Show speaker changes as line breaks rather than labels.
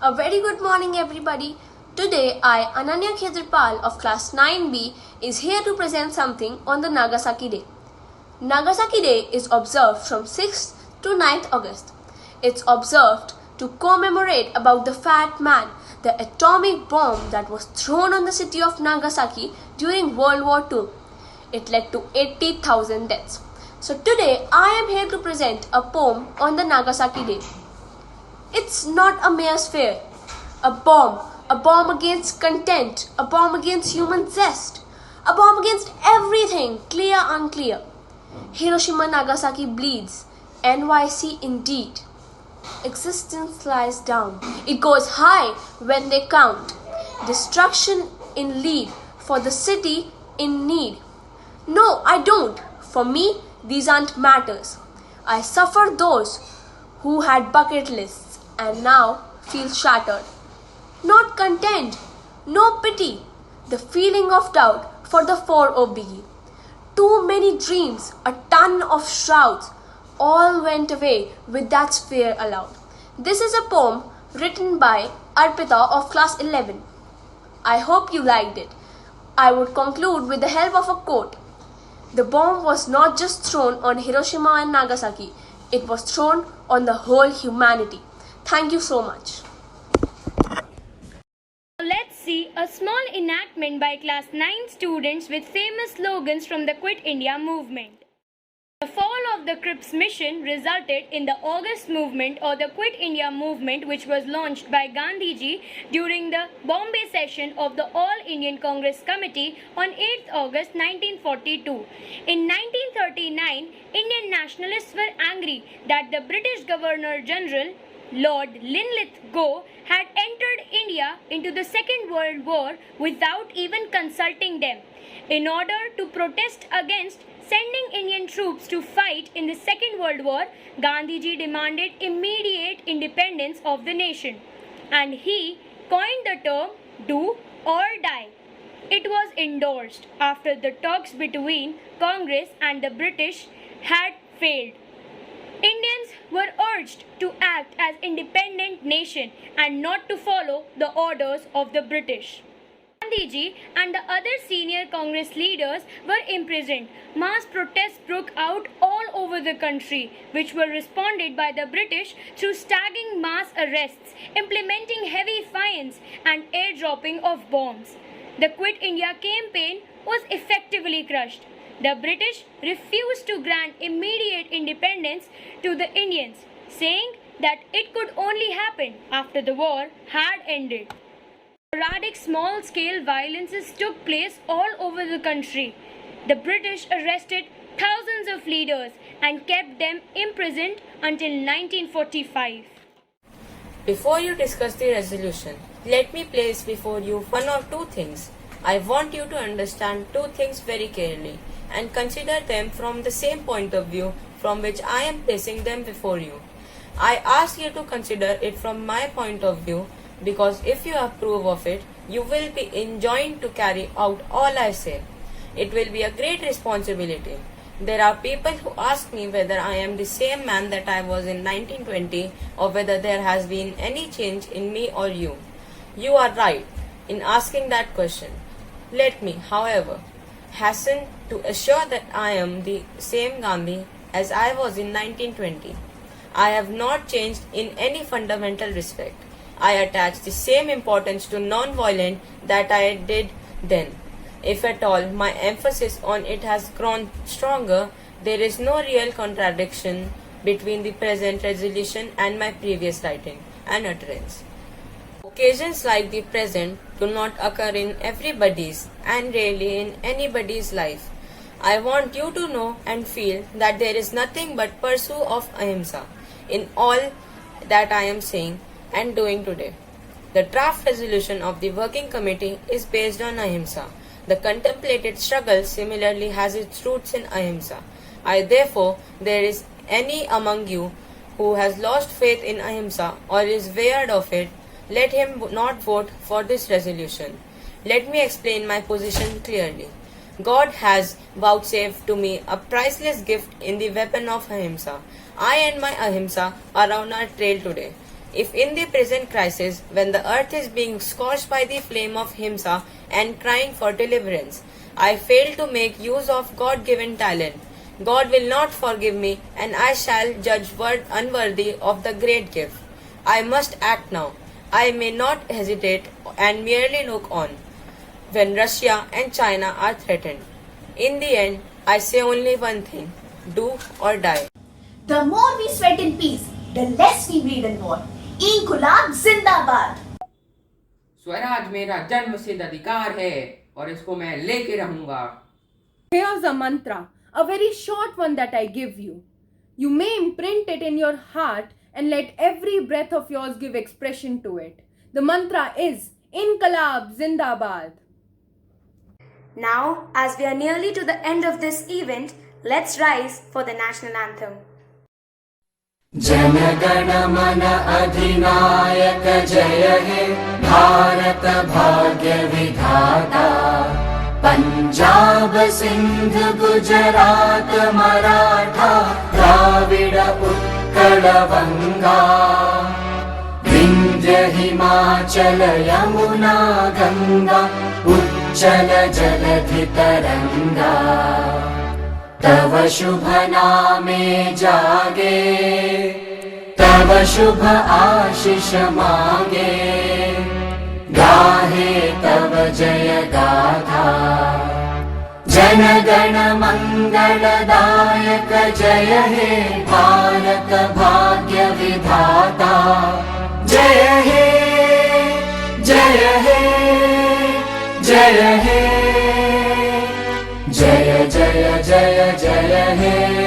A very good morning everybody. Today I, Ananya Khetrapal of class 9B is here to present something on the Nagasaki Day. Nagasaki Day is observed from 6th to 9th August. It's observed to commemorate about the fat man, the atomic bomb that was thrown on the city of Nagasaki during World War II. It led to 80,000 deaths. So today I am here to present a poem on the Nagasaki Day. It's not a mere sphere, a bomb against content, a bomb against human zest, a bomb against everything, clear, unclear. Hiroshima, Nagasaki bleeds, NYC indeed. Existence lies down, it goes high when they count. Destruction in lead, for the city in need. No, I don't. For me, these aren't matters. I suffer those who had bucket lists and now feel shattered. Not content, no pity, the feeling of doubt for the 4-0 biggie. Too many dreams, a ton of shrouds, all went away with that sphere allowed. This is a poem written by Arpita of class 11. I hope you liked it. I would conclude with the help of a quote. The bomb was not just thrown on Hiroshima and Nagasaki, it was thrown on the whole humanity. Thank you so much.
Let's see a small enactment by class 9 students with famous slogans from the Quit India movement. The fall of the Crips mission resulted in the August movement or the Quit India movement, which was launched by Gandhiji during the Bombay session of the All Indian Congress Committee on 8th August 1942. In 1939, Indian nationalists were angry that the British Governor General Lord Linlithgow had entered India into the Second World War without even consulting them. In order to protest against sending Indian troops to fight in the Second World War, Gandhiji demanded immediate independence of the nation, and he coined the term "do or die." It was endorsed after the talks between Congress and the British had failed. Indians were urged to act as independent nation and not to follow the orders of the British. Gandhiji and the other senior Congress leaders were imprisoned. Mass protests broke out all over the country, which were responded by the British through staggering mass arrests, implementing heavy fines, and airdropping of bombs. The Quit India campaign was effectively crushed. The British refused to grant immediate independence to the Indians, saying that it could only happen after the war had ended. Sporadic small-scale violences took place all over the country. The British arrested thousands of leaders and kept them imprisoned until 1945.
Before you discuss the resolution, let me place before you one or two things. I want you to understand two things very clearly and consider them from the same point of view from which I am placing them before you. I ask you to consider it from my point of view because if you approve of it, you will be enjoined to carry out all I say. It will be a great responsibility. There are people who ask me whether I am the same man that I was in 1920 or whether there has been any change in me or you. You are right in asking that question. Let me, however, hasten to assure that I am the same Gandhi as I was in 1920. I have not changed in any fundamental respect. I attach the same importance to non-violent that I did then. If at all my emphasis on it has grown stronger, there is no real contradiction between the present resolution and my previous writing and utterance. Occasions like the present do not occur in everybody's and rarely in anybody's life. I want you to know and feel that there is nothing but pursuit of ahimsa in all that I am saying and doing today. The draft resolution of the working committee is based on ahimsa. The contemplated struggle similarly has its roots in ahimsa. Therefore, there is any among you who has lost faith in ahimsa or is wearied of it, let him not vote for this resolution. Let me explain my position clearly. God has vouchsafed to me a priceless gift in the weapon of ahimsa. I and my ahimsa are on our trail today. If in the present crisis, when the earth is being scorched by the flame of Himsa and crying for deliverance, I fail to make use of God-given talent, God will not forgive me, and I shall judge word unworthy of the great gift. I must act now. I may not hesitate and merely look on when Russia and China are threatened. In the end, I say only one thing: do or die.
The more we sweat in peace, the less we bleed in war. Inqilab Zindabad!
Swaraj मेरा जन्मसिद्ध अधिकार है और इसको मैं लेके रहूंगा.
Here's a mantra, a very short one that I give you. You may imprint it in your heart and let every breath of yours give expression to it. The mantra is Inqilab Zindabad.
Now, as we are nearly to the end of this event, let's rise for the national anthem.
Jana Gana मन अधिनायक जय हे भारत भाग्य विधाता पंजाब सिंध गुजरात मराठा द्राविड उत्कल बंगा विंध्य हिमाचल यमुना गंगा उच्चल जलधि तरंगा तव शुभ नामे जागे तव शुभ आशीष मांगे गाहे तव जय गाथा जन गण मंगलदायक जय हे भारत भाग्य विधाता जय हे जय हे जय हे जय जय जय जय हे